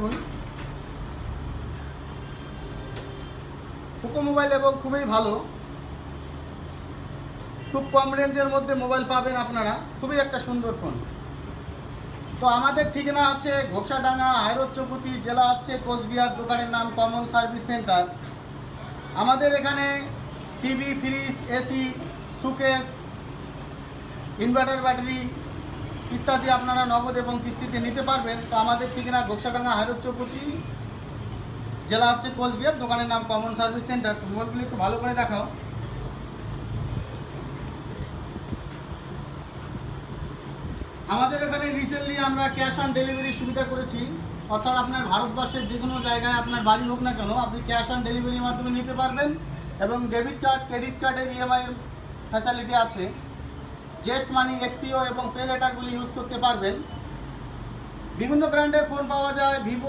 দেখুন Poco mobile এবং খুবই ভালো, খুব কম রেঞ্জের মধ্যে মোবাইল পাবেন আপনারা, খুবই একটা সুন্দর ফোন। তো আমাদের ঠিকানা আছে ঘোকসাডাঙ্গা, হায়রোড চৌপতি, জেলা হচ্ছে কোচবিহার, দোকানের নাম কমন সার্ভিস সেন্টার। আমাদের এখানে টিভি, ফ্রিজ, এসি, সুকেস, ইনভার্টার ব্যাটারি ইত্যাদি আপনারা নগদ এবং কিস্তিতে নিতে পারবেন। তো আমাদের ঠিকানা ঘোকসাডাঙ্গা, হায়রোড চৌপতি, জেলা হচ্ছে কোচবিহার, দোকানের নাম কমন সার্ভিস সেন্টার। তো মোবাইলগুলি একটু ভালো করে দেখাও। আমাদের এখানে রিসেন্টলি আমরা ক্যাশ অন ডেলিভারি সুবিধা করেছি, অর্থাৎ আপনার ভারতবর্ষের যে কোনো জায়গায় আপনার বাড়ি হোক না কেন, আপনি ক্যাশ অন ডেলিভারির মাধ্যমে নিতে পারবেন এবং ডেবিট কার্ড, ক্রেডিট কার্ডের ইএমআই ফ্যাসিলিটি আছে। জেস্ট মানি, এক্সিও এবং পে লেটারগুলি ইউজ করতে পারবেন। বিভিন্ন ব্র্যান্ডের ফোন পাওয়া যায়, ভিভো,